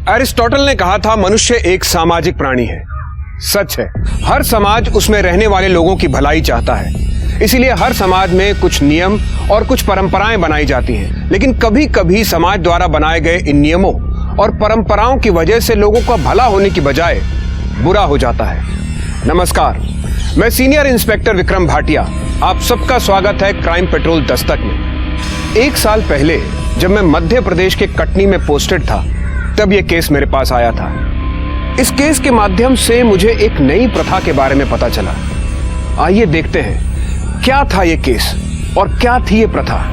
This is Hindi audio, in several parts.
अरिस्टोटल ने कहा था मनुष्य एक सामाजिक प्राणी है। सच है, हर समाज उसमें रहने वाले लोगों की भलाई चाहता है। इसीलिए हर समाज में कुछ नियम और कुछ परंपराएं बनाई जाती हैं। लेकिन कभी कभी समाज द्वारा बनाए गए इन नियमों और परंपराओं की वजह से लोगों का भला होने की बजाय बुरा हो जाता है। नमस्कार, मैं सीनियर इंस्पेक्टर विक्रम भाटिया, आप सबका स्वागत है क्राइम पेट्रोल दस्तक में। 1 साल पहले जब मैं मध्य प्रदेश के कटनी में पोस्टेड था, तब यह केस मेरे पास आया था। इस केस के माध्यम से मुझे एक नई प्रथा के बारे में पता चला। आइए देखते हैं क्या था यह केस और क्या थी यह प्रथा।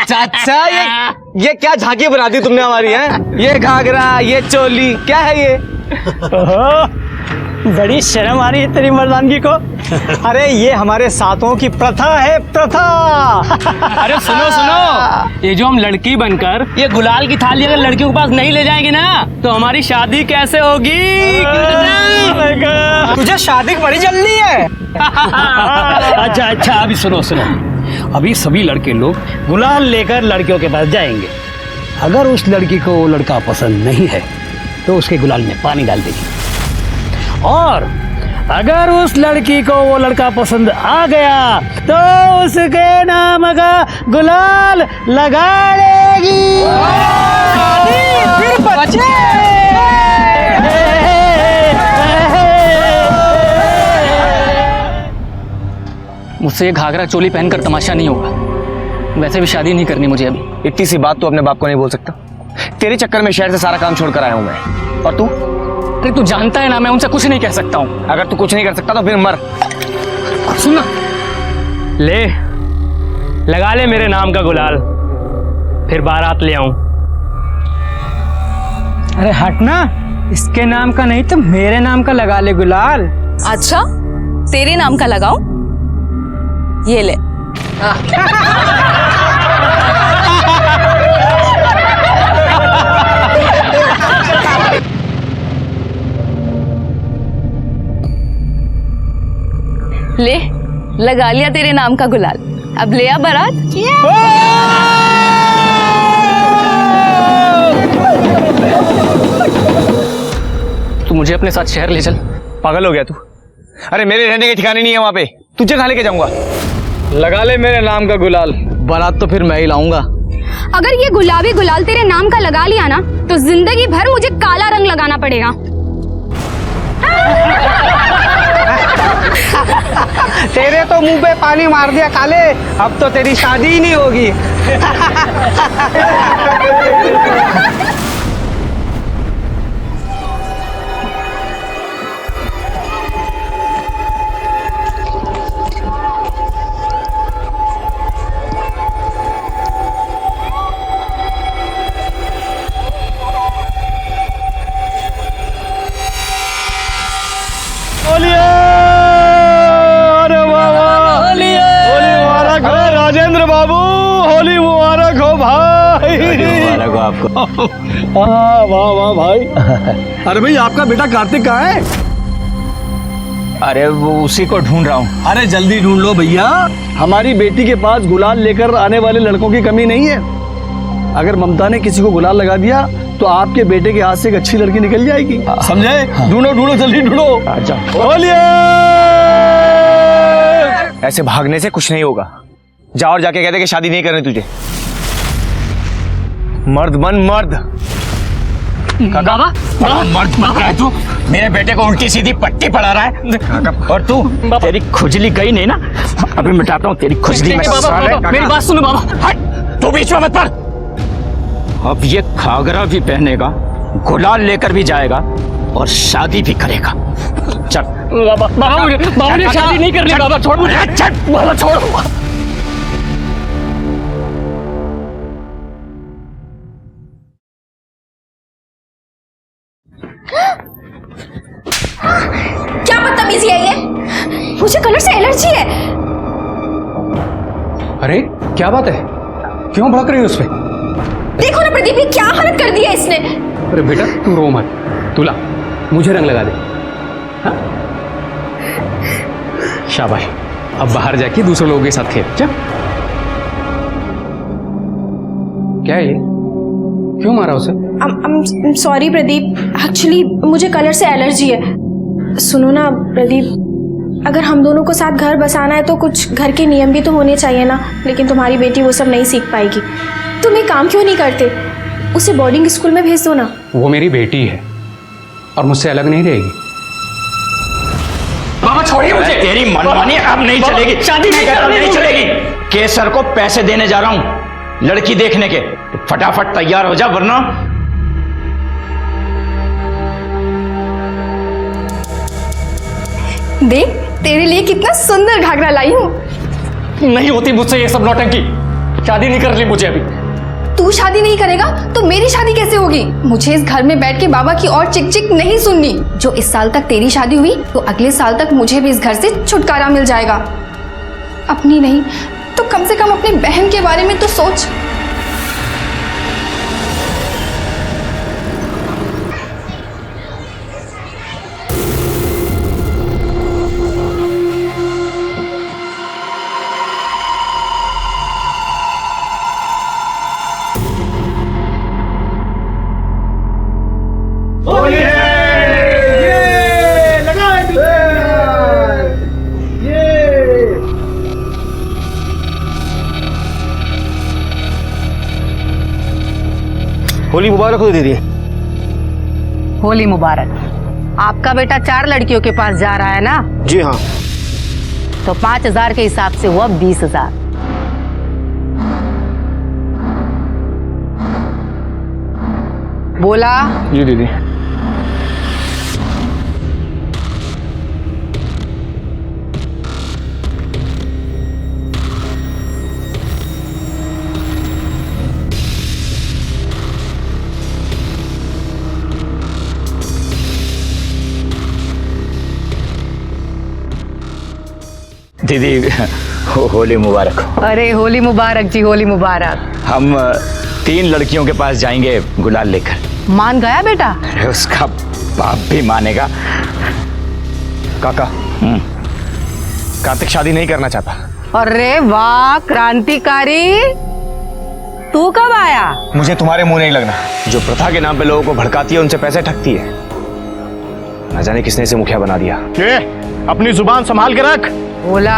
चाचा ये क्या झांकी बना दी तुमने हमारी है? ये घाघरा, ये चोली, क्या है ये? बड़ी शर्म आ रही है तेरी मर्दानगी को। अरे ये हमारे साथों की प्रथा है, प्रथा। अरे सुनो सुनो, ये जो हम लड़की बनकर ये गुलाल की थाली अगर लड़कियों के पास नहीं ले जाएंगे ना, तो हमारी शादी कैसे होगी? तुझे शादी की बड़ी जल्दी है। अच्छा अभी सुनो, अभी सभी लड़के लोग गुलाल लेकर लड़कियों के पास जाएंगे। अगर उस लड़की को वो लड़का पसंद नहीं है तो उसके गुलाल में पानी डाल देगी, और अगर उस लड़की को वो लड़का पसंद आ गया तो उसके नाम का गुलाल लगा लेगी। फिर बच्चे मुझसे घाघरा चोली पहनकर तमाशा नहीं होगा। वैसे भी शादी नहीं करनी मुझे अभी। इतनी सी बात तो अपने बाप को नहीं बोल सकता। तेरे चक्कर में शहर से सारा काम छोड़कर आया हूं मैं। और तू? अरे तू जानता है ना, मैं उनसे कुछ नहीं कह सकता हूँ। अगर तू कुछ नहीं कर सकता तो फिर मर। सुन ना, ले लगा ले मेरे नाम का गुलाल, फिर बारात ले आऊं। अरे हटना, इसके नाम का नहीं तो मेरे नाम का लगा ले गुलाल। अच्छा, तेरे नाम का लगाऊं? ये ले। ले, लगा लिया तेरे नाम का गुलाल। अब ले आ बारात। तू मुझे अपने साथ शहर ले चल। पागल हो गया तू? अरे मेरे रहने के ठिकाने नहीं है वहां पे, तुझे कहाँ लेके जाऊंगा? लगा ले मेरे नाम का गुलाल, बारात तो फिर मैं ही लाऊंगा। अगर ये गुलाबी गुलाल तेरे नाम का लगा लिया ना, तो जिंदगी भर मुझे काला रंग लगाना पड़ेगा। तेरे तो मुंह पे पानी मार दिया काले, अब तो तेरी शादी ही नहीं होगी। राजेंद्र बाबू, होली मुबारक हो भाई। मुबारक हो आपको। वाह वाह भाई। अरे भाई आपका बेटा कार्तिक कहाँ है? अरे वो उसी को ढूंढ रहा हूँ। अरे जल्दी ढूंढ लो भैया, हमारी बेटी के पास गुलाल लेकर आने वाले लड़कों की कमी नहीं है। अगर ममता ने किसी को गुलाल लगा दिया तो आपके बेटे के हाथ से एक अच्छी लड़की निकल जाएगी, समझे? ढूंढो जल्दी ढूंढो। ऐसे भागने से कुछ नहीं होगा। जा और जाके कहते कि शादी नहीं करनी तुझे। मर्द बन मर्द। बाबा मर्द मत कह तू। मेरे बेटे को उल्टी सीधी पट्टी पड़ा रहा है। और तू, तेरी खुजली गई नहीं ना? अभी मिटाता हूँ तेरी खुजली। मेरी बात सुनो बाबा। हट, तू बीच में मत पड़। अब ये घाघरा भी पहनेगा, गुलाल लेकर भी जाएगा और शादी भी करेगा। चल बाबा मुझे शादी नहीं करनी। बाबा छोड़ मुझे। चल बाबा छोड़। क्या बदतमीजी है ये? मुझे कलर से एलर्जी एलर्जी है। अरे क्या बात है, क्यों भड़क रही है उस पे? देखो ना प्रदीप, ये क्या हालत कर दी है इसने। अरे बेटा तू रो मत, तुला मुझे रंग लगा दे। हाँ? शाबाश, अब बाहर जाके दूसरे लोगों के साथ खेल। क्या है ये, क्यों मारा उसे? सॉरी प्रदीप, एक्चुअली मुझे कलर से एलर्जी है। सुनो ना प्रदीप, अगर हम दोनों को साथ घर बसाना है तो कुछ घर के नियम भी तो होने चाहिए ना। लेकिन तुम्हारी बेटी वो सब नहीं सीख पाएगी। तुम एक काम क्यों नहीं करते, उसे बोर्डिंग स्कूल में भेज दो ना। वो मेरी बेटी है और मुझसे अलग नहीं रहेगी। बाबा छोड़िए मुझे। तेरी मनमानी अब नहीं चलेगी, शादी नहीं चलेगी। केसर को पैसे देने जा रहा हूं लड़की देखने के, तो फटाफट तैयार हो जा वरना। देख तेरे लिए कितना सुंदर घाघरा लाई हूँ। नहीं होती मुझसे ये सब नौटंकी, शादी नहीं करनी मुझे अभी। तू शादी नहीं करेगा तो मेरी शादी कैसे होगी? मुझे इस घर में बैठ के बाबा की और चिक चिक नहीं सुननी। जो इस साल तक तेरी शादी हुई तो अगले साल तक मुझे भी इस घर से छुटकारा मिल जाएगा। अपनी नहीं तो कम से कम अपनी बहन के बारे में तो सोच। होली मुबारक हो दीदी। होली मुबारक। आपका बेटा 4 लड़कियों के पास जा रहा है ना? जी हाँ। तो 5,000 के हिसाब से हुआ 20,000। बोला? जी दीदी। दीदी होली मुबारक हो। अरे होली मुबारक जी, होली मुबारक। हम 3 लड़कियों के पास जाएंगे गुलाल लेकर। मान गया बेटा? अरे उसका बाप भी मानेगा। काका, कार्तिक शादी नहीं करना चाहता। अरे वाह क्रांतिकारी, तू कब आया? मुझे तुम्हारे मुंह नहीं लगना। जो प्रथा के नाम पे लोगों को भड़काती है, उनसे पैसे ठगती है। न जाने किसने इसे मुखिया बना दिया। अपनी जुबान संभाल के रख। बोला।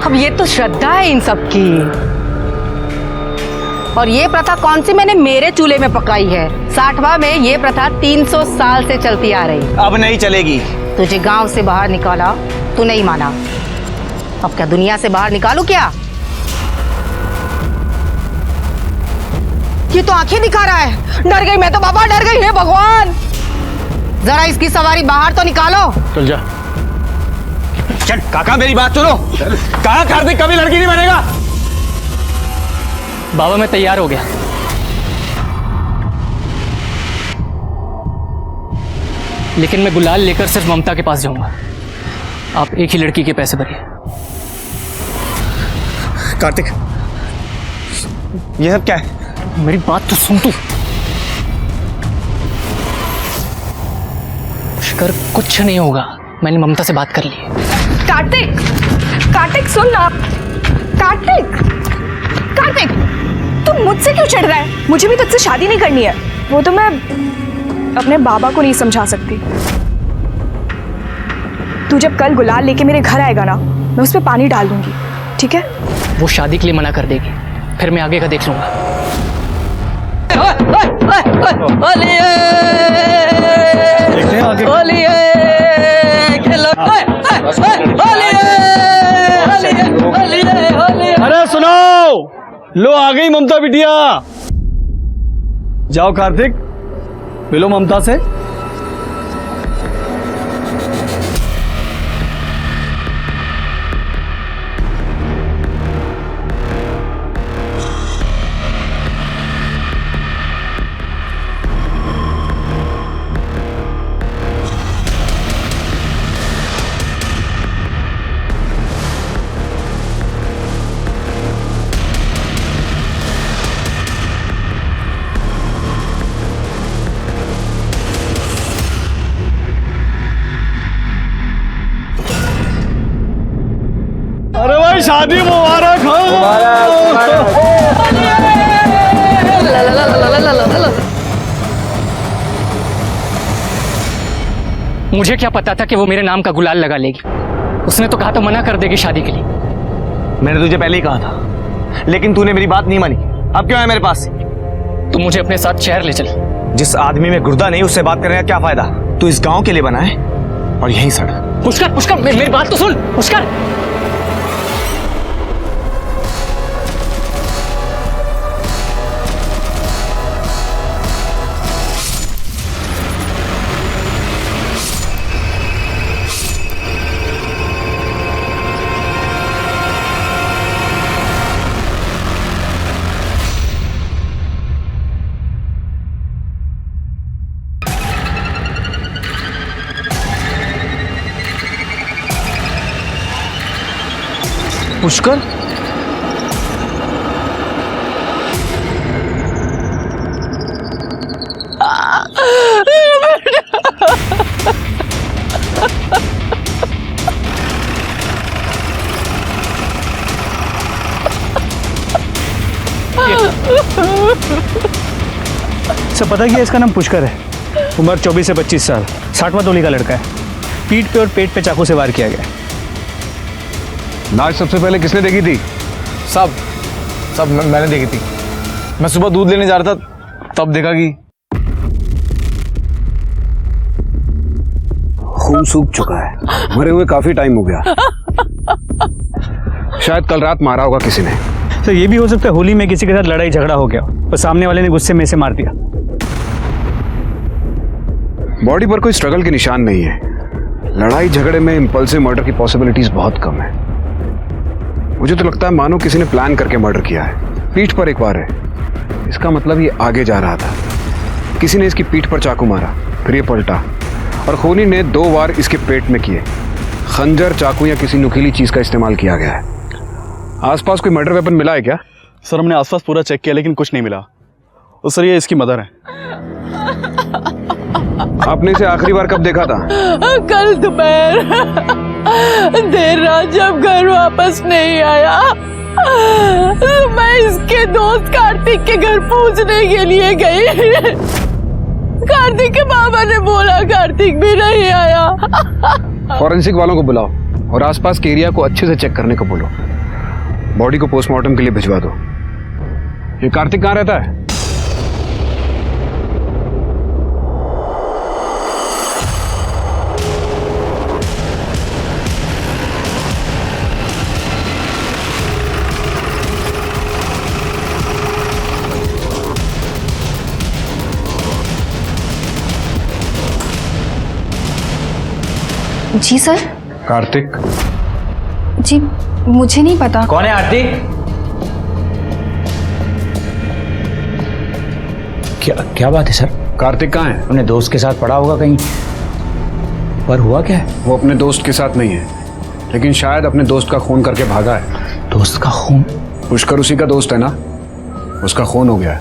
अब ये तो श्रद्धा है इन सब की। और ये प्रथा कौन सी मैंने मेरे चूल्हे में पकाई है? 60वां में ये प्रथा 300 साल से चलती आ रही। अब नहीं चलेगी। तुझे गांव से बाहर निकाला, तू नहीं माना। अब क्या दुनिया से बाहर निकालू क्या? ये तो आंखें दिखा रहा है। डर गई मैं तो बाबा, डर गई। हे भगवान, जरा इसकी सवारी बाहर तो निकालो। चल जा। चल काका, मेरी बात सुनो। कहा कार्तिक कभी लड़की नहीं बनेगा। बाबा मैं तैयार हो गया। लेकिन मैं गुलाल लेकर सिर्फ ममता के पास जाऊंगा। आप एक ही लड़की के पैसे भरिए। कार्तिक, यह सब क्या है? मेरी बात तो सुन तू। शिकर कुछ नहीं होगा, मैंने ममता से बात कर ली है। कार्तिक, कार्तिक सुन ना। कार्तिक, कार्तिक, तुम मुझसे क्यों चिढ़ रहा है? मुझे भी तुझसे शादी नहीं करनी है। वो तो मैं अपने बाबा को नहीं समझा सकती। तू जब कल गुलाल लेके मेरे घर आएगा ना, मैं उस पर पानी डाल दूंगी, ठीक है? वो शादी के लिए मना कर देगी, फिर मैं आगे का देख लूंगा। अरे सुनो, लो आ गई ममता बिटिया। जाओ कार्तिक, मिलो ममता से। शादी मुबारक हो। मुझे क्या पता था कि वो मेरे नाम का गुलाल लगा लेगी। उसने तो कहा था मना कर देगी शादी के लिए। मैंने तुझे पहले ही कहा था, लेकिन तूने मेरी बात नहीं मानी। अब क्यों है मेरे पास? तू मुझे अपने साथ शहर ले चल। जिस आदमी में गुर्दा नहीं उससे बात करने का क्या फायदा? तू इस गांव के लिए बना है और यहीं सड़। पुष्कर, पुष्कर, मेरी बात तो सुन। पुष्कर, पुष्कर, सब पता किया, इसका नाम पुष्कर है। उम्र 24 से 25 साल, 60वां तोली का लड़का है। पीठ पे और पेट पे चाकू से वार किया गया। लाश सबसे पहले किसने देखी थी? सब मैंने देखी थी। मैं सुबह दूध लेने जा रहा था, तब देखा कि खून सूख चुका है, मरे हुए काफी टाइम हो गया। शायद कल रात मारा होगा किसी ने। तो ये भी हो सकता है होली में किसी के साथ लड़ाई झगड़ा हो गया और सामने वाले ने गुस्से में से मार दिया। बॉडी पर कोई स्ट्रगल के निशान नहीं है। लड़ाई झगड़े में इंपल्सिव मर्डर की पॉसिबिलिटीज बहुत कम है। मुझे तो लगता है मानो किसी ने प्लान करके मर्डर किया है। पीठ पर एक बार है, इसका मतलब ये आगे जा रहा था। किसी ने इसकी पीठ पर चाकू मारा, फिर ये पलटा और खूनी ने 2 वार इसके पेट में किए। खंजर, चाकू या किसी नुकीली चीज का इस्तेमाल किया गया है। आसपास कोई मर्डर वेपन मिला है क्या? सर, हमने आसपास पूरा चेक किया लेकिन कुछ नहीं मिला। तो सर, ये इसकी मदर है। आपने इसे आखिरी बार कब देखा था? कल दोपहर देर रात जब घर वापस नहीं आया तो मैं इसके दोस्त कार्तिक के घर पूछने के लिए गई। कार्तिक के बाबा ने बोला कार्तिक भी नहीं आया। फॉरेंसिक वालों को बुलाओ और आसपास के एरिया को अच्छे से चेक करने को बोलो। बॉडी को पोस्टमार्टम के लिए भिजवा दो। ये कार्तिक कहाँ रहता है? जी सर। कार्तिक? जी मुझे नहीं पता। कौन है आरती? क्या बात है सर? कार्तिक कहाँ है? अपने दोस्त के साथ पड़ा होगा कहीं। पर हुआ क्या है? वो अपने दोस्त के साथ नहीं है, लेकिन शायद अपने दोस्त का खून करके भागा है। दोस्त का खून? पुष्कर उसी का दोस्त है ना, उसका खून हो गया है।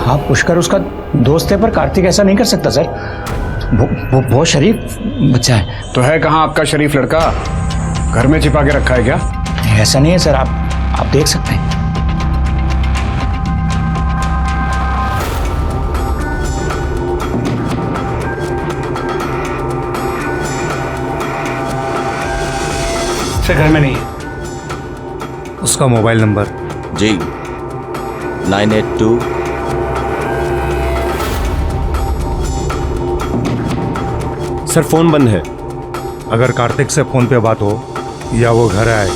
हाँ, पुष्कर उसका दोस्त है, पर कार्तिक ऐसा नहीं कर सकता सर। वो बहुत शरीफ बच्चा है। तो है कहाँ आपका शरीफ लड़का? घर में छिपा के रखा है क्या? ऐसा नहीं है सर, आप देख सकते हैं। सर, घर में नहीं है। उसका मोबाइल नंबर? जी 982। सर, फोन बंद है। अगर कार्तिक से फोन पे बात हो या वो घर आए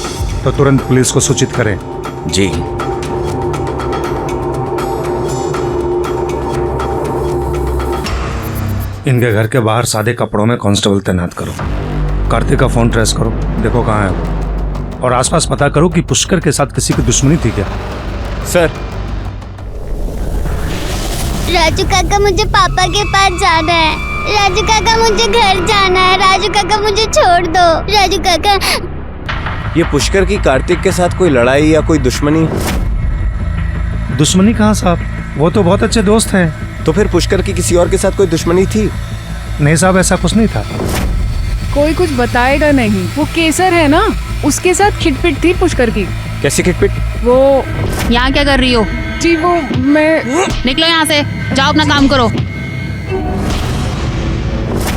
तो तुरंत पुलिस को सूचित करें। जी। इनके घर के बाहर सादे कपड़ों में कांस्टेबल तैनात करो। कार्तिक का फोन ट्रेस करो, देखो कहाँ है वो। और आसपास पता करो कि पुष्कर के साथ किसी की दुश्मनी थी क्या। सर। राजू काका, मुझे पापा के पास जाना है। राजू काका, मुझे घर जाना है। राजू काका, मुझे छोड़ दो। राजू काका। ये पुष्कर की कार्तिक के साथ कोई लड़ाई या कोई दुश्मनी? दुश्मनी कहाँ साहब, वो तो बहुत अच्छे दोस्त हैं। तो फिर पुष्कर की किसी और के साथ कोई दुश्मनी थी? नहीं साहब, ऐसा कुछ नहीं था। कोई कुछ बताएगा नहीं। वो केसर है ना, उसके साथ खिटपिट थी पुष्कर की। कैसे खिटपिट? वो यहाँ क्या कर रही हो? जी वो मैं निकलो यहाँ से, जाओ अपना काम करो।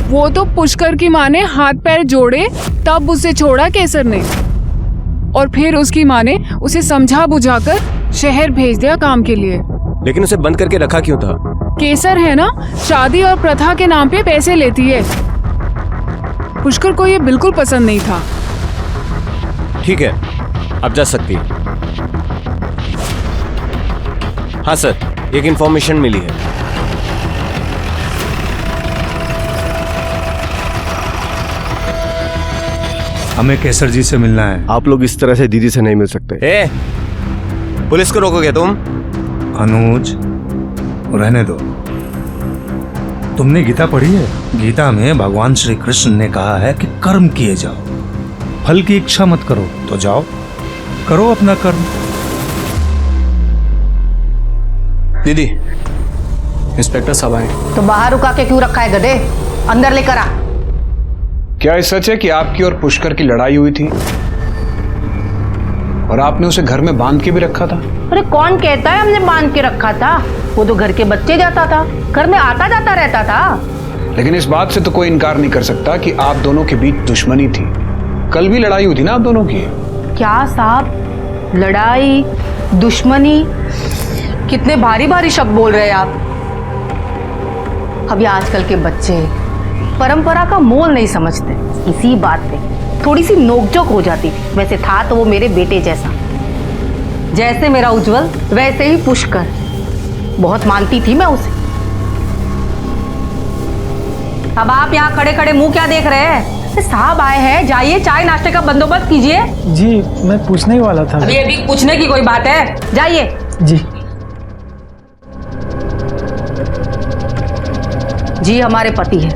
वो तो पुष्कर की माँ ने हाथ पैर जोड़े तब उसे छोड़ा केसर ने, और फिर उसकी माँ ने उसे समझा बुझाकर शहर भेज दिया काम के लिए। लेकिन उसे बंद करके रखा क्यों था? केसर है ना, शादी और प्रथा के नाम पे पैसे लेती है। पुष्कर को ये बिल्कुल पसंद नहीं था। ठीक है, अब जा सकती है। हाँ सर, एक इंफॉर्मेशन मिली है। हमें केसर जी से मिलना है। आप लोग इस तरह से दीदी से नहीं मिल सकते। पुलिस को रोकोगे तुम? अनुज, रहने दो। तुमने गीता पढ़ी है? गीता में भगवान श्री कृष्ण ने कहा है कि कर्म किए जाओ, फल की इच्छा मत करो। तो जाओ, करो अपना कर्म। दीदी, इंस्पेक्टर साहब आए। तो बाहर रुका के क्यों रखा है गधे? अंदर लेकर आ। क्या ये सच है कि आपकी और पुष्कर की लड़ाई हुई थी और आपने उसे घर में बांध के भी रखा था? अरे कौन कहता है हमने बांध के रखा था? वो तो घर के बच्चे जाता था, घर में आता जाता रहता था। लेकिन इस बात से तो कोई इनकार नहीं कर सकता कि आप दोनों के बीच दुश्मनी थी। कल भी लड़ाई हुई थी ना आप दोनों की? क्या साहब, लड़ाई, दुश्मनी, कितने भारी भारी शब्द बोल रहे हैं आप। अभी आजकल के बच्चे परंपरा का मोल नहीं समझते। इसी बात पे थोड़ी सी नोकझोंक हो जाती थी। वैसे था तो वो मेरे बेटे जैसा, जैसे मेरा उज्जवल वैसे ही पुष्कर। बहुत मानती थी मैं उसे। अब आप यहाँ खड़े खड़े मुंह क्या देख रहे हैं? साहब आए हैं, जाइए चाय नाश्ते का बंदोबस्त कीजिए। जी मैं पूछने ही वाला था। अभी पूछने की कोई बात है? जाइए। जी जी हमारे पति है,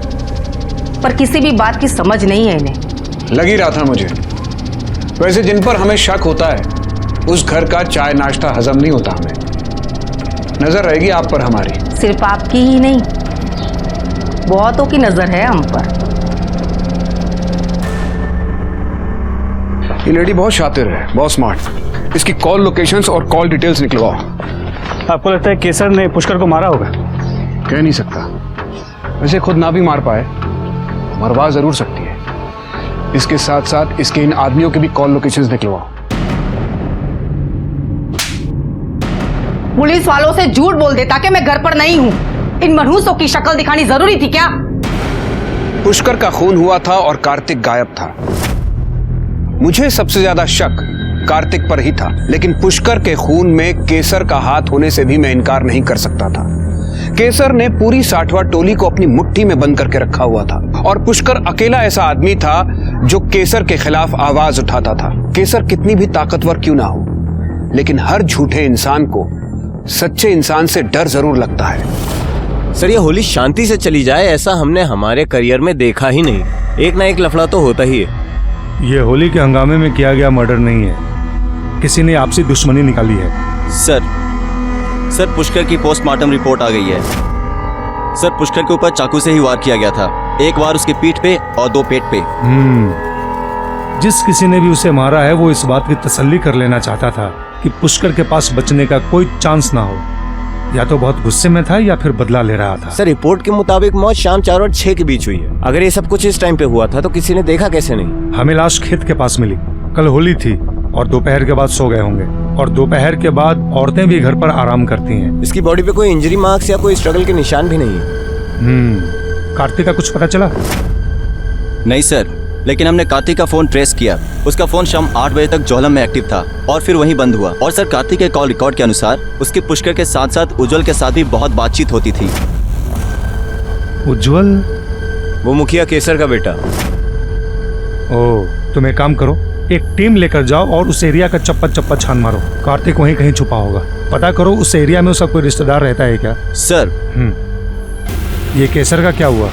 पर किसी भी बात की समझ नहीं है इन्हें। लग ही रहा था मुझे। वैसे जिन पर हमें शक होता है उस घर का चाय नाश्ता हजम नहीं होता। हमें नजर रहेगी आप पर हमारी। सिर्फ आपकी ही नहीं, बहुतों की नजर है हम पर। ये लेडी बहुत शातिर है, बहुत स्मार्ट। इसकी कॉल लोकेशंस और कॉल डिटेल्स निकलवाओ। आपको लगता है केसर ने पुष्कर को मारा होगा? कह नहीं सकता। वैसे खुद ना भी मार पाए, मरवा जरूर सकती है। इसके साथ साथ इसके इन आदमियों के भी कॉल लोकेशंस निकलवाओ। पुलिस वालों से झूठ बोल देता कि मैं घर पर नहीं हूँ। इन मनहूसों की शक्ल दिखानी जरूरी थी क्या? पुष्कर का खून हुआ था और कार्तिक गायब था। मुझे सबसे ज्यादा शक कार्तिक पर ही था, लेकिन पुष्कर के खून में केसर का हाथ होने से भी मैं इनकार नहीं कर सकता था। केसर ने पूरी 60वां टोली को अपनी मुट्ठी में बंद करके रखा हुआ था और पुष्कर अकेला ऐसा आदमी था जो केसर के खिलाफ आवाज उठाता था। केसर कितनी भी ताकतवर क्यों ना हो, लेकिन हर झूठे इंसान को सच्चे इंसान से डर जरूर लगता है। सर, ये होली शांति से चली जाए ऐसा हमने हमारे करियर में देखा ही नहीं। एक ना एक लफड़ा तो होता ही है। ये होली के हंगामे में किया गया मर्डर नहीं है, किसी ने आपसी दुश्मनी निकाली है। सर पुष्कर की पोस्टमार्टम रिपोर्ट आ गई है। सर, पुष्कर के ऊपर चाकू से ही वार किया गया था। एक वार उसके पीठ पे और 2 पेट पे। जिस किसी ने भी उसे मारा है वो इस बात की तसल्ली कर लेना चाहता था कि पुष्कर के पास बचने का कोई चांस ना हो। या तो बहुत गुस्से में था या फिर बदला ले रहा था। सर, रिपोर्ट के मुताबिक मौत शाम 4 और 6 के बीच हुई है। अगर ये सब कुछ इस टाइम पे हुआ था तो किसी ने देखा कैसे नहीं? हमें लाश खेत के पास मिली। कल होली थी और दोपहर के बाद सो गए होंगे, और दोपहर के बाद औरतें भी घर पर आराम करती हैं। इसकी बॉडी पे कोई इंजरी मार्क्स या कोई स्ट्रगल के निशान भी नहीं है। कार्तिक का कुछ पता चला? नहीं सर, लेकिन हमने कार्तिक का फोन ट्रेस किया। उसका फोन शाम 8 बजे तक जोहलम में एक्टिव था और फिर वहीं बंद हुआ। और सर, कार्तिक के कॉल रिकॉर्ड के अनुसार उसके पुष्कर के साथ साथ उज्जवल के साथ भी बहुत बातचीत होती थी। उज्जवल? वो मुखिया केसर का बेटा। तुम एक काम करो, एक टीम लेकर जाओ और उस एरिया का चप्पा चप्पा छान मारो। कार्तिक वहीं कहीं छुपा होगा। पता करो उस एरिया में उसका कोई रिश्तेदार रहता है क्या? सर। ये केसर का क्या हुआ?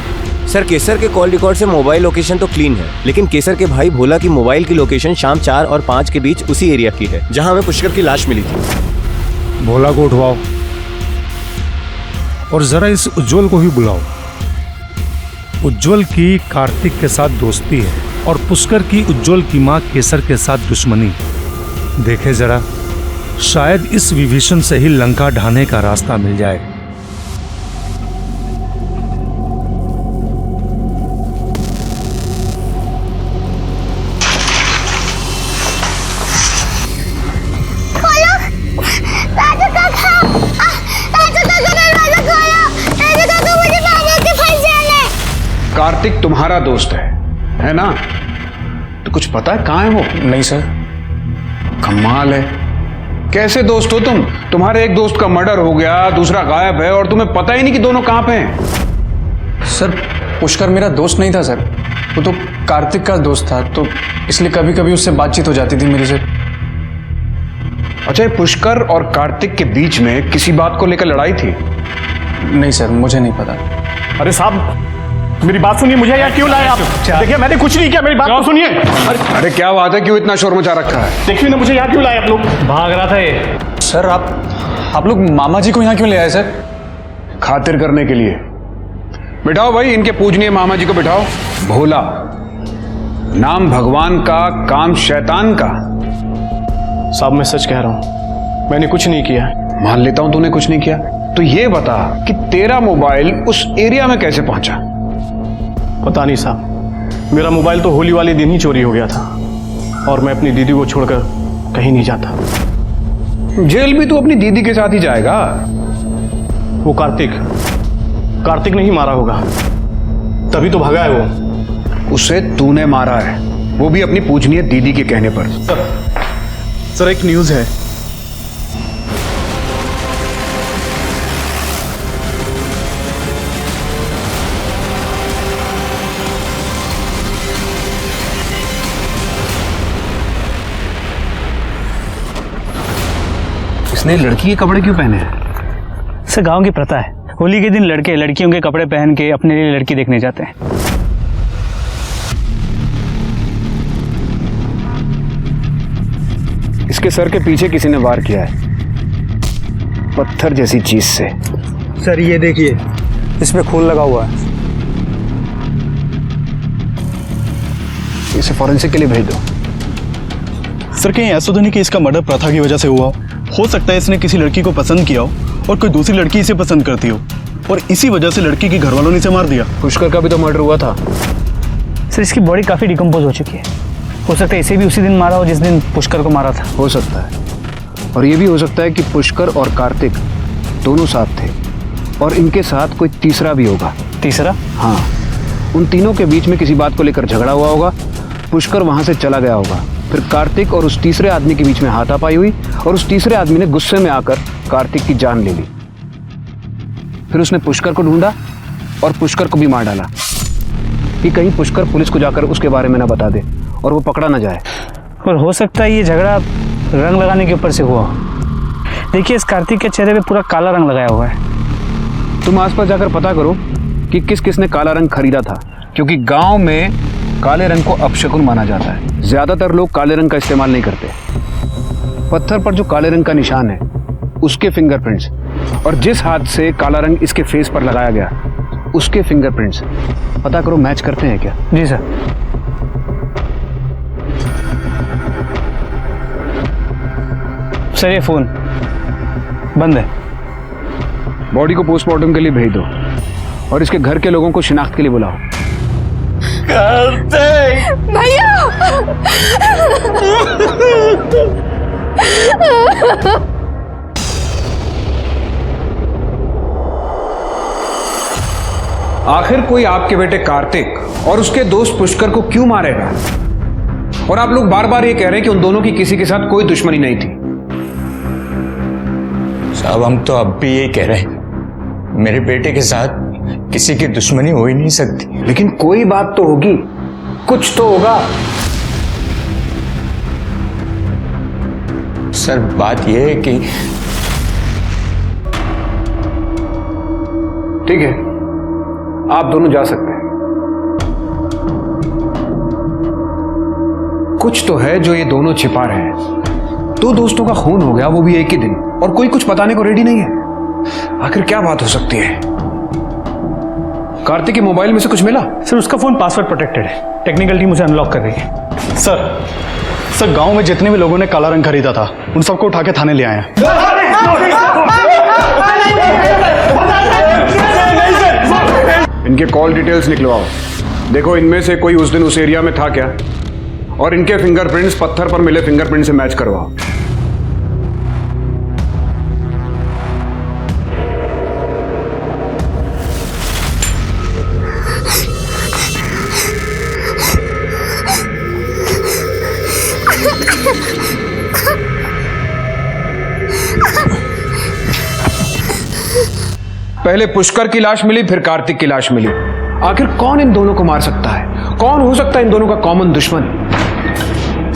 सर, केसर के कॉल रिकॉर्ड से मोबाइल लोकेशन तो क्लीन है, लेकिन केसर के भाई भोला की मोबाइल की लोकेशन शाम 4 और 5 के बीच उसी एरिया की है जहां हमें पुष्कर की लाश मिली थी। भोला को उठवाओ और जरा इस उज्जवल को भी बुलाओ। उज्जवल की कार्तिक के साथ दोस्ती है और पुष्कर की उज्जवल की मां केसर के साथ दुश्मनी। देखे जरा, शायद इस विभीषण से ही लंका ढाने का रास्ता मिल जाए। कार्तिक तुम्हारा दोस्त है ना? तो कुछ पता है कहाँ है वो? नहीं सर। कमाल है, कैसे दोस्त हो तुम? तुम्हारे एक दोस्त का मर्डर हो गया, दूसरा गायब है और तुम्हें पता ही नहीं कि दोनों कहाँ पे हैं। सर पुष्कर मेरा दोस्त नहीं था सर, वो तो कार्तिक का दोस्त था, तो इसलिए कभी कभी उससे बातचीत हो जाती थी मेरी से। अच्छा, पुष्कर और कार्तिक के बीच में किसी बात को लेकर लड़ाई थी? नहीं सर, मुझे नहीं पता। अरे साहब मेरी बात सुनिए, मुझे यहाँ क्यों लाए आप? देखिए मैंने कुछ नहीं किया, मेरी बात तो सुनिए। अरे क्या बात है, क्यों इतना शोर मचा रखा है? देखिए ना, मुझे यहाँ क्यों लाए आप लोग? भाग रहा था ये। सर आप लोग मामा जी को यहाँ क्यों ले आए सर? खातिर करने के लिए। बिठाओ भाई, इनके पूजनीय मामा जी को बिठाओ। भोला नाम भगवान का, काम शैतान का। साहब मैं सच कह रहा हूँ, मैंने कुछ नहीं किया। मान लेता हूं तूने कुछ नहीं किया, तो ये बता कि तेरा मोबाइल उस एरिया में कैसे पहुंचा? पता नहीं साहब, मेरा मोबाइल तो होली वाले दिन ही चोरी हो गया था और मैं अपनी दीदी को छोड़कर कहीं नहीं जाता। जेल भी तू अपनी दीदी के साथ ही जाएगा? वो कार्तिक ने ही मारा होगा, तभी तो भागा है वो। उसे तूने मारा है, वो भी अपनी पूजनीय दीदी के कहने पर। सर एक न्यूज़ है। इसने लड़की के कपड़े क्यों पहने हैं? सर गांव की प्रथा है, होली के दिन लड़के लड़कियों के कपड़े पहन के अपने लिए लड़की देखने जाते हैं। इसके सर के पीछे किसी ने वार किया है, पत्थर जैसी चीज से। सर ये देखिए, इसमें खून लगा हुआ है। इसे फॉरेंसिक के लिए भेज दो। सर कहीं ऐसा तो नहीं कि इसका मर्डर प्रथा की वजह से हुआ हो सकता है इसने किसी लड़की को पसंद किया हो और कोई दूसरी लड़की इसे पसंद करती हो और इसी वजह से लड़की के घर वालों ने इसे मार दिया। पुष्कर का भी तो मर्डर हुआ था। सर इसकी बॉडी काफ़ी डिकम्पोज हो चुकी है, हो सकता है इसे भी उसी दिन मारा हो जिस दिन पुष्कर को मारा था। हो सकता है, और ये भी हो सकता है कि पुष्कर और कार्तिक दोनों साथ थे और इनके साथ कोई तीसरा भी होगा। तीसरा? हाँ, उन तीनों के बीच में किसी बात को लेकर झगड़ा हुआ होगा, पुष्कर वहां से चला गया होगा, फिर कार्तिक और उस तीसरे आदमी के बीच में हाथापाई हुई और उस तीसरे आदमी ने गुस्से में आकर कार्तिक की जान ले ली। फिर उसने पुष्कर को ढूंढा और पुष्कर को भी मार डाला कि कहीं पुष्कर पुलिस को जाकर उसके बारे में ना बता दे और वो पकड़ा ना जाए। और हो सकता है ये झगड़ा रंग लगाने के ऊपर से हुआ। देखिए इस कार्तिक के चेहरे पे पूरा काला रंग लगाया हुआ है। तुम आसपास जाकर पता करो कि किस किसने काला रंग खरीदा था, क्योंकि गांव में काले रंग को अपशकुन माना जाता है। ज्यादातर लोग काले रंग का इस्तेमाल नहीं करते। पत्थर पर जो काले रंग का निशान है उसके फिंगरप्रिंट्स और जिस हाथ से काला रंग इसके फेस पर लगाया गया उसके फिंगरप्रिंट्स पता करो मैच करते हैं क्या? जी सर। सर ये फोन बंद है। बॉडी को पोस्टमार्टम के लिए भेज दो और इसके घर के लोगों को शिनाख्त के लिए बुलाओ। भैया आखिर कोई आपके बेटे कार्तिक और उसके दोस्त पुष्कर को क्यों मारेगा? और आप लोग बार बार ये कह रहे हैं कि उन दोनों की किसी के साथ कोई दुश्मनी नहीं थी। साहब हम तो अब भी यही कह रहे हैं, मेरे बेटे के साथ किसी की दुश्मनी हो ही नहीं सकती। लेकिन कोई बात तो होगी, कुछ तो होगा। सर बात यह है कि ठीक है, आप दोनों जा सकते हैं। कुछ तो है जो ये दोनों छिपा रहे हैं। दो दोस्तों का खून हो गया, वो भी एक ही दिन, और कोई कुछ बताने को रेडी नहीं है। आखिर क्या बात हो सकती है? कार्तिक के मोबाइल में से कुछ मिला? सर उसका फोन पासवर्ड प्रोटेक्टेड है, टेक्निकल टीम उसे अनलॉक कर रही है। सर गांव में जितने भी लोगों ने काला रंग खरीदा था उन सबको उठा के थाने ले आए हैं। इनके कॉल डिटेल्स निकलवाओ। देखो इनमें से कोई उस दिन उस एरिया में था क्या, और इनके फिंगरप्रिंट्स पत्थर पर मिले फिंगरप्रिंट से मैच करवाओ। पहले पुष्कर की लाश मिली, फिर कार्तिक की लाश मिली। आखिर कौन इन दोनों को मार सकता है? कौन हो सकता है इन दोनों का कॉमन दुश्मन?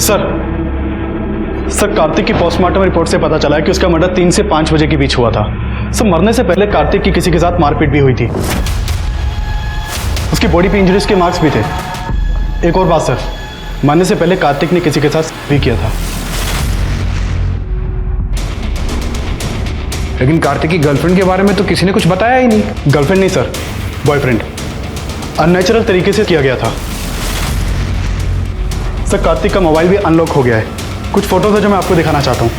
सर कार्तिक की पोस्टमार्टम रिपोर्ट से पता चला है कि उसका मर्डर 3 से 5 बजे के बीच हुआ था। सर मरने से पहले कार्तिक की किसी के साथ मारपीट भी हुई थी। उसकी बॉडी पे इंजरीज के मार्क्स भी थे। एक और बात सर, मरने से पहले कार्तिक ने किसी के साथ भी किया था। लेकिन कार्तिक की गर्लफ्रेंड के बारे में तो किसी ने कुछ बताया ही नहीं। गर्लफ्रेंड नहीं सर, बॉयफ्रेंड। अननेचुरल तरीके से किया गया था। सर कार्तिक का मोबाइल भी अनलॉक हो गया है। कुछ फोटोज है जो मैं आपको दिखाना चाहता हूं।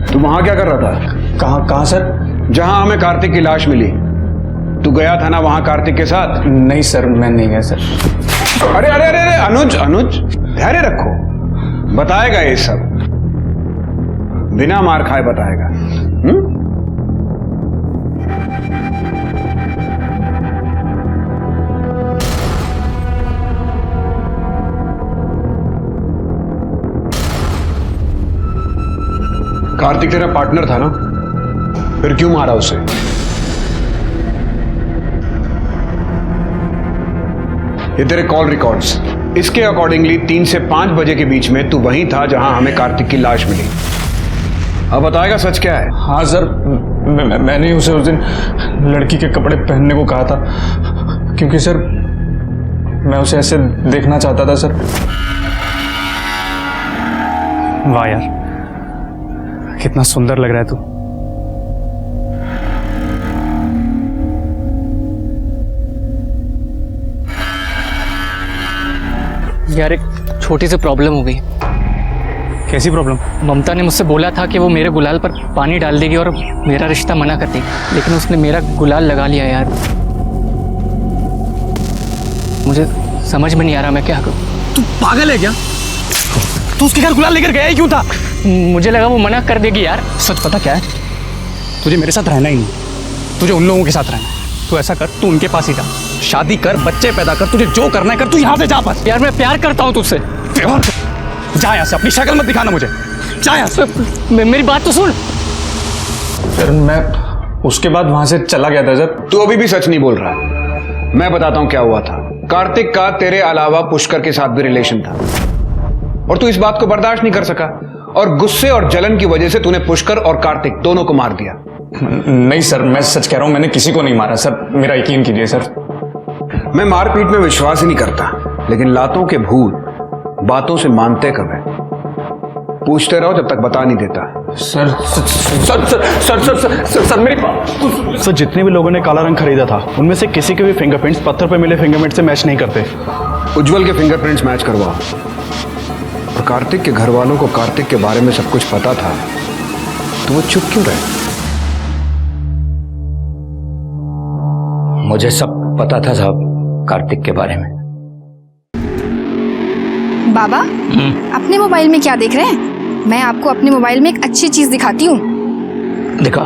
तू वहां क्या कर रहा था? कहाँ सर? जहां हमें कार्तिक की लाश मिली। तू गया था ना वहां कार्तिक के साथ? नहीं सर, मैं नहीं गया सर। अरे अरे अरे अरे अनुज धैर्य रखो, बताएगा ये सब, बिना मार खाए बताएगा। कार्तिक तेरा पार्टनर था ना, फिर क्यों मारा उसे? ये तेरे कॉल रिकॉर्ड्स, इसके अकॉर्डिंगली 3 से 5 बजे के बीच में तू वहीं था जहां हमें कार्तिक की लाश मिली। अब बताएगा सच क्या है? हाँ सर, मैंने उसे उस दिन लड़की के कपड़े पहनने को कहा था, क्योंकि सर मैं उसे ऐसे देखना चाहता था सर। वाह यार, कितना सुंदर लग रहा है तू। यार एक छोटी सी प्रॉब्लम हो गई। कैसी प्रॉब्लम? ममता ने मुझसे बोला था कि वो मेरे गुलाल पर पानी डाल देगी और मेरा रिश्ता मना कर देगी, लेकिन उसने मेरा गुलाल लगा लिया यार। मुझे समझ में नहीं आ रहा मैं क्या करूं। तू पागल है क्या? तू उसके घर गुलाल लेकर गया ही क्यों था? मुझे लगा वो मना कर देगी यार। सच पता क्या है? तुझे मेरे साथ रहना ही नहीं, तुझे उन लोगों के साथ रहना है। तू ऐसा कर, तू उनके पास ही जा, शादी कर, बच्चे पैदा कर, तुझे जो करना है कर, तू यहाँ से जा बस। यार मैं प्यार करता हूँ तुझसे। जा यहाँ से, अपनी शक्ल मत दिखाना मुझे, जा यहाँ से। मेरी बात तो सुन। सर मैं उसके बाद वहां से चला गया था सर। तू अभी भी सच नहीं बोल रहा। मैं बताता हूँ क्या हुआ था। कार्तिक का तेरे अलावा पुष्कर के साथ भी रिलेशन था और तू इस बात को बर्दाश्त नहीं कर सका, और गुस्से और जलन की वजह से तूने पुष्कर और कार्तिक दोनों को मार दिया। नहीं सर, मैं सच कह रहा हूं, मैंने किसी को नहीं मारा सर, मेरा यकीन कीजिए सर। मैं मारपीट में विश्वास ही नहीं करता, लेकिन लातों के भूत बातों से मानते कब है? पूछते रहो जब तक बता नहीं देता। Sir sir sir sir sir sir sir मेरी बात। सर जितने भी लोगों ने काला रंग खरीदा था उनमें से किसी के भी फिंगरप्रिंट्स पत्थर पर मिले फिंगरप्रिंट से मैच नहीं करते। उज्जवल के फिंगरप्रिंट्स मैच करवाओ। और कार्तिक के घर वालों को कार्तिक के बारे में सब कुछ पता था, तो वो चुप क्यों रहे? मुझे सब पता था साहब कार्तिक के बारे में। बाबा, अपने मोबाइल में क्या देख रहे हैं? मैं आपको अपने मोबाइल में एक अच्छी चीज दिखाती हूँ। दिखा।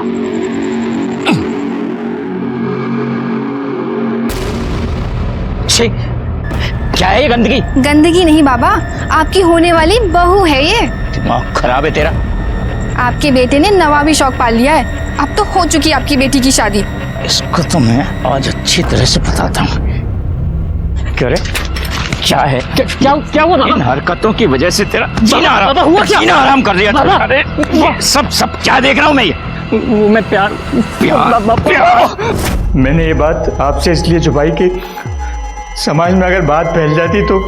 क्या है ये गंदगी? गंदगी नहीं बाबा, आपकी होने वाली बहू है ये। दिमाग खराब है तेरा। आपके बेटे ने नवाबी शौक पाल लिया है। अब तो हो चुकी है आपकी बेटी की शादी। इसको तो मैं आज अच्छी तरह से बताता हूँ। क्यों रे? क्या है? क्या हुआ? इन हरकतों की वजह से तेरा जीना आराम कर दिया। अरे सब क्या देख रहा हूँ मैं? ये मैं प्यार मैंने ये बात आपसे इसलिए छुपाई कि समाज में अगर बात फैल जाती तो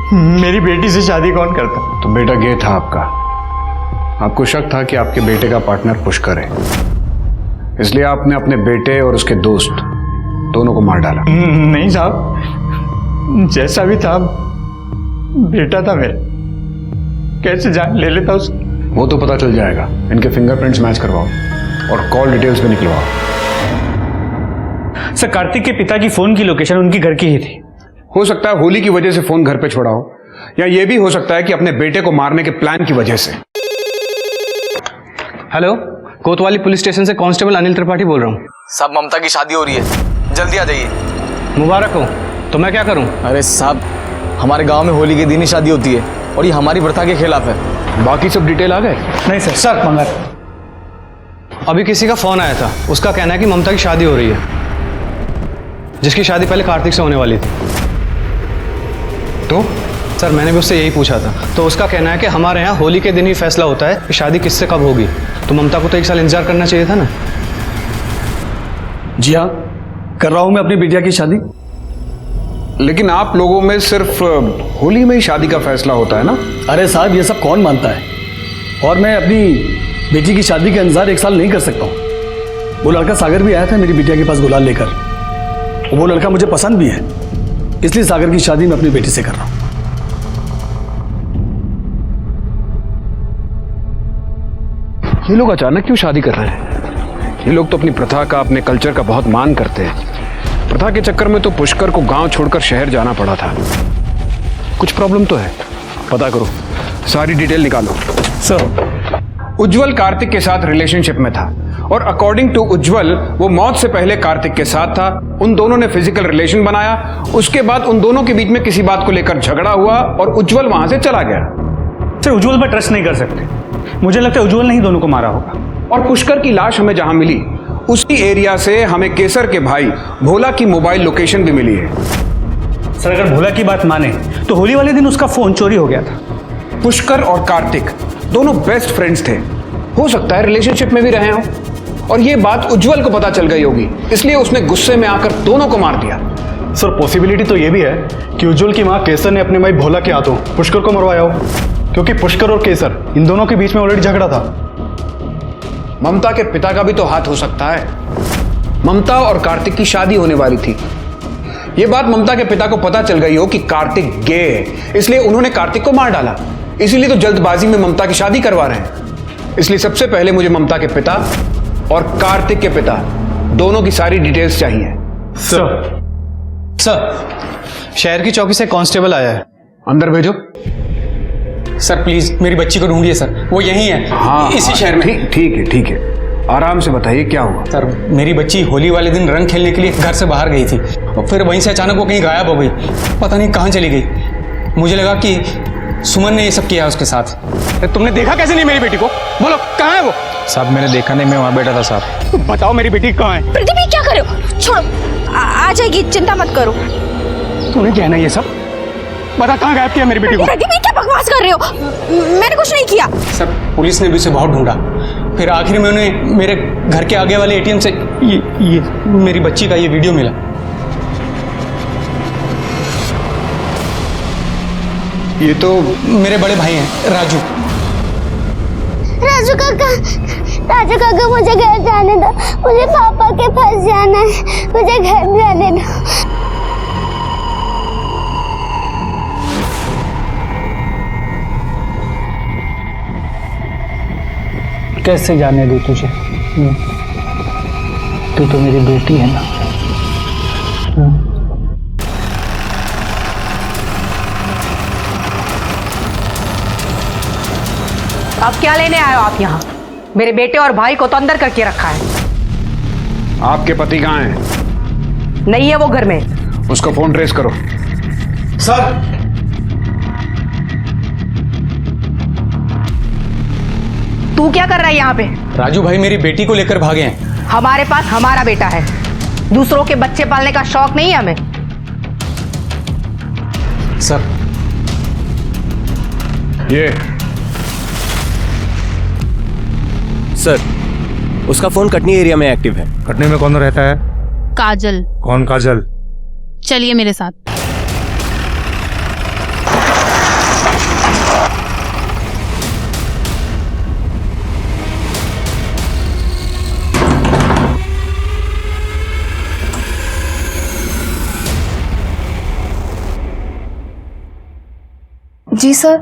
मेरी बेटी से शादी कौन करता? तो बेटा गे था आपका। आपको शक था कि आपके बेटे का पार्टनर पुष्कर है, इसलिए आपने अपने बेटे और उसके दोस्त दोनों को मार डाला। नहीं साहब, जैसा भी था बेटा था मेरा, कैसे जान ले लेता उसकी? वो तो पता चल जाएगा। इनके फिंगरप्रिंट्स मैच करवाओ और कॉल डिटेल्स भी निकलवाओ। सर, कार्तिक के पिता की फोन की लोकेशन उनकी घर की ही थी। हो सकता है होली की वजह से फोन घर पे छोड़ा हो, या ये भी हो सकता है कि अपने बेटे को मारने के प्लान की वजह से। हेलो, कोतवाली पुलिस स्टेशन से कांस्टेबल अनिल त्रिपाठी बोल रहा हूँ। साहब, ममता की शादी हो रही है, जल्दी आ जाइए। मुबारक हो। तो मैं क्या करूँ? अरे साहब, हमारे गांव में होली के दिन ही शादी होती है और ये हमारी प्रथा के खिलाफ है। बाकी सब डिटेल आ गए? नहीं सर। सर मंगर, अभी किसी का फोन आया था, उसका कहना है कि ममता की शादी हो रही है, जिसकी शादी पहले कार्तिक से होने वाली थी। तो सर, मैंने भी उससे यही पूछा था, तो उसका कहना है कि हमारे यहाँ होली के दिन ही फैसला होता है कि शादी किससे कब होगी। तो ममता को तो 1 साल इंतजार करना चाहिए था ना। जी हाँ, कर रहा हूं मैं अपनी बिटिया की शादी। लेकिन आप लोगों में सिर्फ होली में ही शादी का फैसला होता है ना? अरे साहब, ये सब कौन मानता है? और मैं अपनी बेटी की शादी के इंतजार 1 साल नहीं कर सकता हूँ। वो लड़का सागर भी आया था मेरी बिटिया के पास गुलाल लेकर। वो लड़का मुझे पसंद भी है, इसलिए सागर की शादी मैं अपनी बेटी से कर रहा हूँ। ये लोग अचानक क्यों शादी कर रहे हैं? ये लोग तो अपनी प्रथा का, अपने कल्चर का बहुत मान करते हैं। प्रथा के चक्कर में तो पुष्कर को गांव छोड़कर शहर जाना पड़ा था। कुछ प्रॉब्लम तो है, पता करो, सारी डिटेल निकालो। सर, उज्जवल कार्तिक के साथ रिलेशनशिप में था और अकॉर्डिंग टू उज्जवल वो मौत से पहले कार्तिक के साथ था। उन दोनों ने फिजिकल रिलेशन बनाया, उसके बाद उन दोनों के बीच में किसी बात को लेकर झगड़ा हुआ और उज्जवल वहां से चला गया। सर, उज्जवल पर ट्रस्ट नहीं कर सकते। मुझे लगता है उज्जवल ने ही दोनों को मारा होगा। और पुष्कर की लाश हमें जहां मिली, उसी एरिया से हमें केसर के भाई भोला की मोबाइल लोकेशन भी मिली है। सर, अगर भोला की बात माने तो होली वाले दिन उसका फोन चोरी हो गया था। पुष्कर और कार्तिक दोनों बेस्ट फ्रेंड्स थे, हो सकता है रिलेशनशिप में भी रहे हों, और ये बात उज्जवल को पता चल गई होगी, इसलिए उसने गुस्से में आकर दोनों को मार दिया। सर, पॉसिबिलिटी तो ये भी है कि उज्जवल की माँ केसर ने अपने भाई भोला के हाथों पुष्कर को मरवाया हो, क्योंकि पुष्कर और केसर इन दोनों के बीच में ऑलरेडी झगड़ा था। ममता के पिता का भी तो हाथ हो सकता है। ममता और कार्तिक की शादी होने वाली थी। यह बात ममता के पिता को पता चल गई हो कि कार्तिक गे है, इसलिए उन्होंने कार्तिक को मार डाला। इसीलिए तो जल्दबाजी में ममता की शादी करवा रहे हैं। इसलिए सबसे पहले मुझे ममता के पिता और कार्तिक के पिता दोनों की सारी डिटेल्स चाहिए। सर, शहर की चौकी से कांस्टेबल आया है, अंदर भेजो। सर प्लीज मेरी बच्ची को ढूंढिए सर, वो यहीं है। हाँ, इसी शहर में। ठीक है, आराम से बताइए क्या हुआ। सर, मेरी बच्ची होली वाले दिन रंग खेलने के लिए घर से बाहर गई थी और फिर वहीं से अचानक वो कहीं गायब हो गई। पता नहीं कहाँ चली गई। मुझे लगा कि सुमन ने ये सब किया उसके साथ। तुमने देखा कैसे नहीं मेरी बेटी को? बोलो कहाँ है वो? साहब, मैंने देखा नहीं, मैं वहाँ बैठा था साहब। बताओ मेरी बेटी कहाँ है? प्रदीप, ये क्या कर रहे हो? छोड़ो, आ जाएगी, चिंता मत करो। तूने क्या है ये सब? बता कहाँ गायब किया मेरी बेटी को? प्रदीप, ये क्या बकवास कर रहे हो? मैंने कुछ नहीं किया। सर, पुलिस ने भी उसे बहुत ढूंढा, फिर आखिर में उन्हें मेरे घर के आगे वाले एटीएम से ये मेरी बच्ची का ये वीडियो मिला। ये तो मेरे बड़े भाई हैं, राजू। राजू काका, मुझे घर जाने दो। मुझे पापा के पास जाना है, मुझे घर जाने दो। कैसे जाने दूँ तुझे? तू तो मेरी बेटी है ना। अब क्या लेने आए हो आप यहाँ? मेरे बेटे और भाई को तो अंदर करके रखा है। आपके पति कहाँ हैं? नहीं है वो घर में। उसका फोन ट्रेस करो। सर, तू क्या कर रहा है यहाँ पे? राजू भाई मेरी बेटी को लेकर भागे हैं। हमारे पास हमारा बेटा है, दूसरों के बच्चे पालने का शौक नहीं है हमें। सर, ये सर, उसका फोन कटनी एरिया में एक्टिव है। कटनी में कौन रहता है? काजल। कौन काजल? चलिए मेरे साथ। जी सर।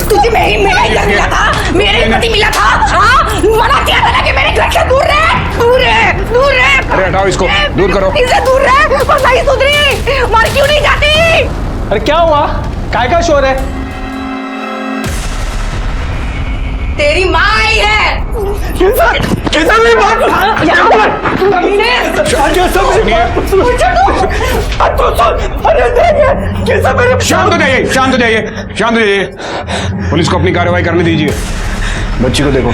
तुझे मेरा ही घर मिला था, मेरे ही पति मिला था। हाँ, मना किया था ना कि मेरे घर से दूर रहे, दूर रहे, दूर रहे। अरे हटाओ इसको, दूर करो। इससे दूर रहे, पर नहीं सुधरी, मर क्यों नहीं जाती? अरे क्या हुआ? काय का शोर है? तेरी माँ आई है। कैसा मेरी बात? शांत हो जाइए, शांत हो जाइए, शांत हो जाइए। पुलिस को अपनी कार्रवाई करने दीजिए। बच्ची को देखो।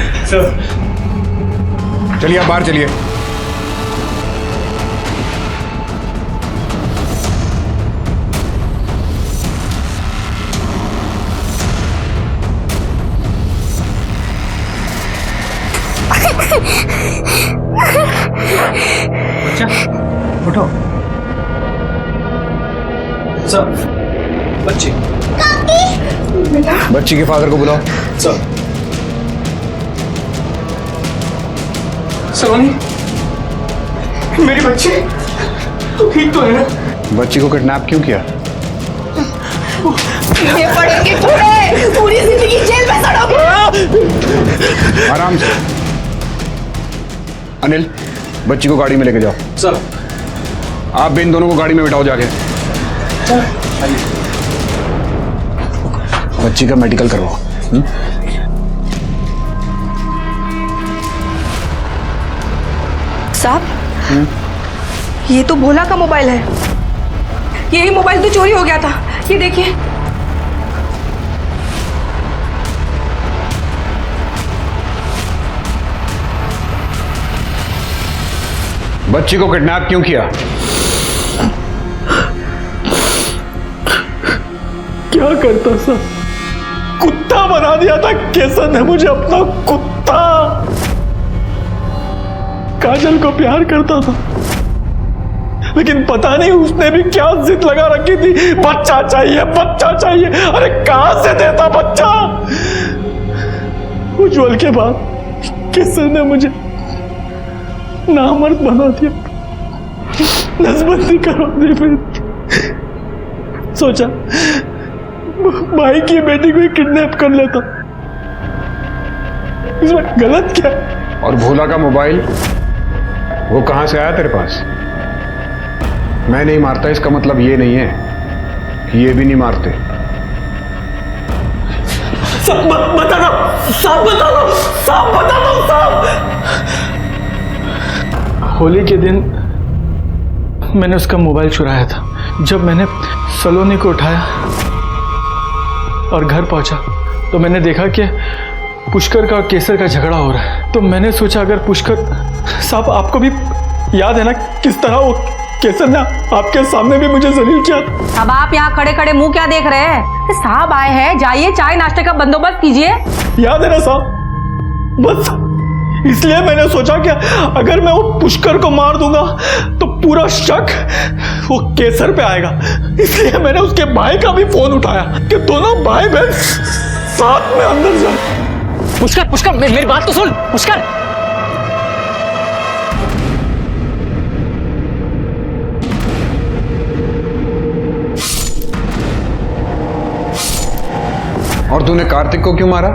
चलिए आप बाहर चलिए। बच्चा उठो। सर बच्ची बच्ची के फादर को बुलाओ। सर सलोनी, मेरी बच्ची तो ठीक तो है ना? बच्ची को किडनैप क्यों किया? ये पड़ेंगे थोड़े, पूरी जिंदगी जेल में सड़ोगे। आराम से। अनिल, बच्ची को गाड़ी में लेके जाओ। सर। आप भी इन दोनों को गाड़ी में बिठाओ जाके। बच्ची का मेडिकल करवाओ। साहब, ये तो भोला का मोबाइल है। यही मोबाइल तो चोरी हो गया था। ये देखिए। बच्ची को किडनैप क्यों किया? क्या करता सर? कुत्ता बना दिया था केसर ने मुझे, अपना कुत्ता। काजल को प्यार करता था, लेकिन पता नहीं उसने भी क्या जिद लगा रखी थी। बच्चा चाहिए, बच्चा चाहिए। अरे कहां से देता बच्चा? उज्जवल के बाद केसर ने मुझे नामर्द बना दिया, नसबंदी करवा दी। फिर सोचा भाई की बेटी को ही किडनैप कर लेता। इसमें गलत क्या? और भोला का मोबाइल वो कहां से आया तेरे पास? मैं नहीं मारता इसका मतलब ये नहीं है कि ये भी नहीं मारते। सब बता दो, सब बता दो, सब बता दो, सब। होली के दिन मैंने उसका मोबाइल चुराया था। जब मैंने सलोनी को उठाया और घर पहुंचा तो मैंने देखा कि पुष्कर का और केसर का झगड़ा हो रहा है। तो मैंने सोचा अगर पुष्कर साहब, आपको भी याद है ना किस तरह वो केसर ने आपके सामने भी मुझे जलील किया। अब आप यहाँ खड़े खड़े मुंह क्या देख रहे हैं? साहब आए हैं, जाइए चाय नाश्ते का बंदोबस्त कीजिए। याद है ना साहब? बस इसलिए मैंने सोचा कि अगर मैं वो पुष्कर को मार दूंगा तो पूरा शक वो केसर पे आएगा। इसलिए मैंने उसके भाई का भी फोन उठाया कि दोनों भाई बहन साथ में अंदर जाए। पुष्कर, पुष्कर मेरी बात तो सुन। पुष्कर, और तूने कार्तिक को क्यों मारा?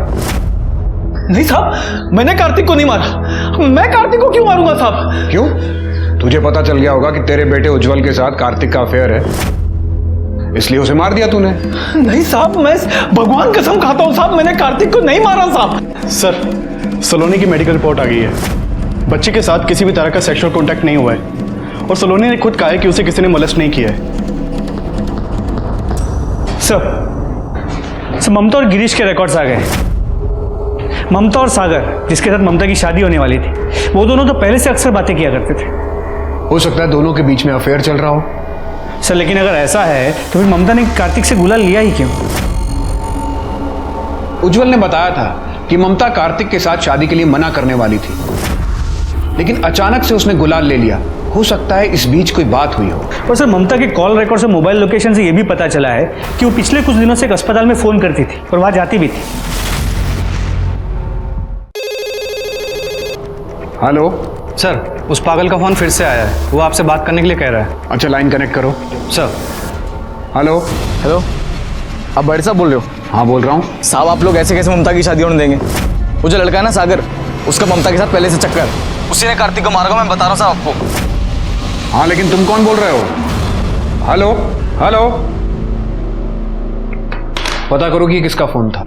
नहीं साहब, मैंने कार्तिक को नहीं मारा। मैं कार्तिक को क्यों मारूंगा साहब? क्यों? तुझे पता चल गया होगा कि तेरे बेटे उज्जवल के साथ कार्तिक का अफेयर है, इसलिए उसे मार दिया तूने। नहीं साहब, मैं भगवान कसम खाता हूं साहब, मैंने कार्तिक को नहीं मारा साहब। सर, सलोनी की मेडिकल रिपोर्ट आ गई है। बच्चे के साथ किसी भी तरह का सेक्सुअल कांटेक्ट नहीं हुआ है और सलोनी ने खुद कहा है कि उसे किसी ने मोलेस्ट नहीं किया है। सर, ममता और गिरीश के रिकॉर्ड्स आ गए। ममता और सागर, जिसके साथ ममता की शादी होने वाली थी, वो दोनों तो पहले से अक्सर बातें किया करते थे। हो सकता है दोनों के बीच में अफेयर चल रहा हो। सर, लेकिन अगर ऐसा है तो फिर ममता ने कार्तिक से गुलाल लिया ही क्यों? उज्जवल ने बताया था कि ममता कार्तिक के साथ शादी के लिए मना करने वाली थी, लेकिन अचानक से उसने गुलाल ले लिया। हो सकता है इस बीच कोई बात हुई हो। और सर, ममता के कॉल रिकॉर्ड से मोबाइल लोकेशन से यह भी पता चला है कि वो पिछले कुछ दिनों से एक अस्पताल में फोन करती थी और वहां जाती भी थी। हेलो सर, उस पागल का फोन फिर से आया है। वो आपसे बात करने के लिए कह रहा है। अच्छा, लाइन कनेक्ट करो। सर। Hello hello. आप बड़े साहब बोल रहे हो? हाँ बोल रहा हूँ। साहब आप लोग ऐसे कैसे ममता की शादी होने देंगे? वो जो लड़का है ना सागर, उसका ममता के साथ पहले से चक्कर, उसी ने कार्तिक को मारा, मैं बता रहा हूँ साहब आपको। हाँ लेकिन तुम कौन बोल रहे हो? हेलो हेलो, पता करो कि किसका फोन था।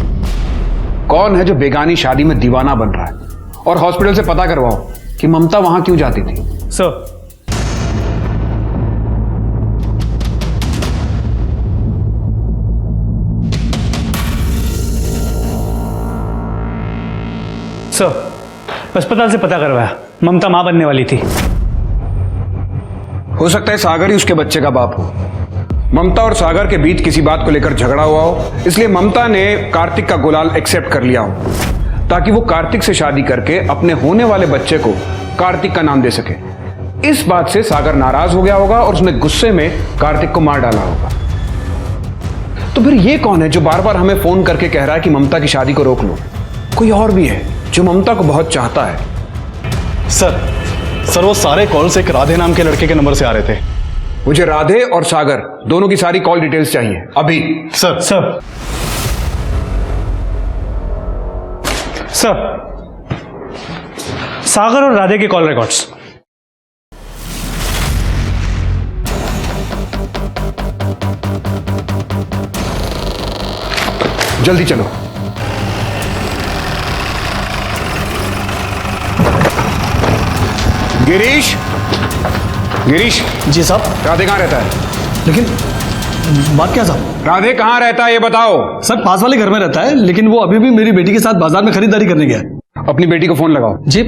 कौन है जो बेगानी शादी में दीवाना बन रहा है, और हॉस्पिटल से पता करवाओ कि ममता वहां क्यों जाती थी। सर अस्पताल से पता करवाया, ममता मां बनने वाली थी। हो सकता है सागर ही उसके बच्चे का बाप हो। ममता और सागर के बीच किसी बात को लेकर झगड़ा हुआ हो, इसलिए ममता ने कार्तिक का गुलाल एक्सेप्ट कर लिया हो, ताकि वो कार्तिक से शादी करके अपने होने वाले बच्चे को कार्तिक का नाम दे सके। इस बात से सागर नाराज हो गया होगा और उसने गुस्से में कार्तिक को मार डाला होगा। तो फिर ये कौन है जो बार बार हमें फोन करके कह रहा है कि ममता की शादी को रोक लो? कोई और भी है जो ममता को बहुत चाहता है। सर वो सारे कॉल्स एक राधे नाम के लड़के के नंबर से आ रहे थे। मुझे राधे और सागर दोनों की सारी कॉल डिटेल्स चाहिए अभी। सर सागर और राधे के कॉल रिकॉर्ड्स। जल्दी चलो। गिरीश, गिरीश। जी साहब। राधे कहाँ रहता है? लेकिन बात क्या साहब? राधे कहाँ रहता है ये बताओ। सर पास वाले घर में रहता है, लेकिन वो अभी भी मेरी बेटी के साथ बाजार में खरीदारी करने गया है। अपनी बेटी को फोन लगाओ। जी।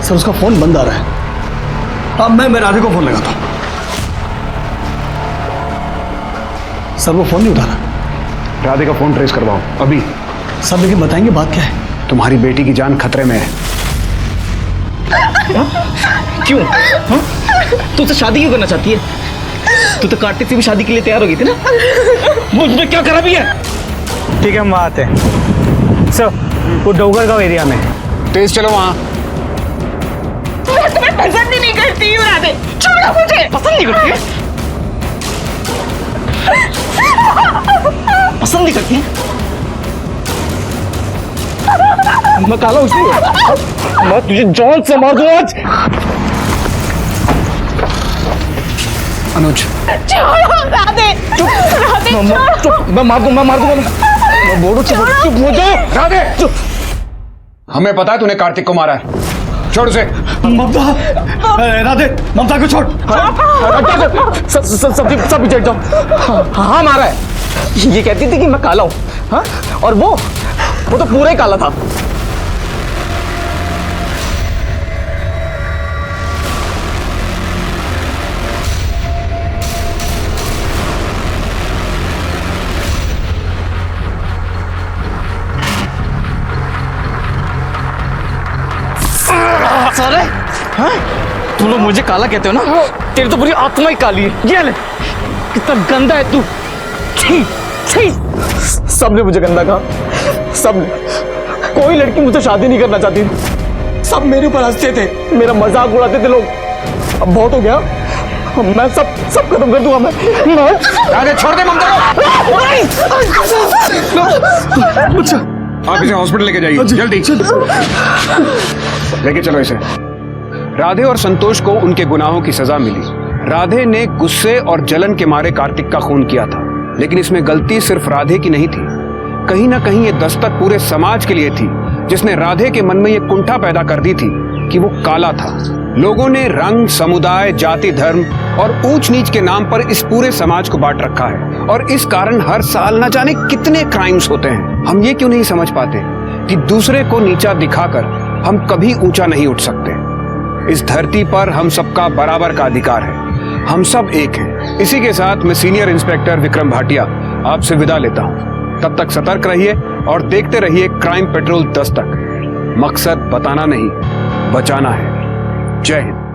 सर उसका फोन बंद आ रहा है। अब मैं राधे को फोन लगाता हूं। सर वो फोन नहीं उठा रहा। राधे का फोन ट्रेस करवाओ अभी। सर लेकिन बताएंगे बात क्या है? तुम्हारी बेटी की जान खतरे में है। क्यों? तू तो शादी क्यों करना चाहती है? तू तो कार्तिक से भी शादी के लिए तैयार हो गई थी ना? मुझे क्या करा भी है? ठीक है हम वहाँ आते हैं। सर वो डोगरगांव एरिया में। तेज चलो वहाँ। मैं तुम्हें पसंद ही नहीं करती हूँ राधे, छोड़ो मुझे। पसंद नहीं करती है? पसंद नहीं करती है? मैं काला उसने मैं तुझे जान से मार दूं आज। अनुज छोड़ो राधे, राधे चुप। मैं मार दूंगा। मैं बोलूं चुप हो जा। राधे चुप। हमें पता है तूने कार्तिक को मारा है, छोड़ उसे। ममता, राधे ममता को छोड़। सब पीछे जाओ। हाँ मारा है। ये कहती थी कि मैं काला हूँ, हाँ? और वो तो पूरा ही काला था। सारे हाँ? तुम लोग मुझे काला कहते हो ना? तेरी तो पूरी आत्मा ही काली है। ये ले कितना गंदा है तू। छी छी। सबने मुझे गंदा कहा, सबने। कोई लड़की मुझसे शादी नहीं करना चाहती थी। सब मेरे ऊपर हंसते थे, मेरा मजाक उड़ाते थे लोग। अब बहुत हो गया, मैं सब खत्म कर दूंगा। मैं राधे छोड़ दे ममता को। आप इसे हॉस्पिटल लेके जाइए जल्दी। लेके चलो इसे। राधे और संतोष को उनके गुनाहों की सजा मिली। राधे ने गुस्से और जलन के मारे कार्तिक का खून किया था, लेकिन इसमें गलती सिर्फ राधे की नहीं थी। कहीं ना कहीं ये दस्तक पूरे समाज के लिए थी, जिसने राधे के मन में ये कुंठा पैदा कर दी थी कि वो काला था। लोगों ने रंग, समुदाय, जाति, धर्म और ऊंच नीच के नाम पर इस पूरे समाज को बांट रखा है, और इस कारण हर साल न जाने कितने क्राइम्स होते हैं। हम ये क्यों नहीं समझ पाते कि दूसरे को नीचा दिखाकर हम कभी ऊंचा नहीं उठ सकते। इस धरती पर हम सबका बराबर का अधिकार है, हम सब एक हैं। इसी के साथ मैं सीनियर इंस्पेक्टर विक्रम भाटिया आपसे विदा लेता हूं। तब तक सतर्क रहिए और देखते रहिए क्राइम पेट्रोल दस्तक। मकसद बताना नहीं, बचाना है। जय हिंद।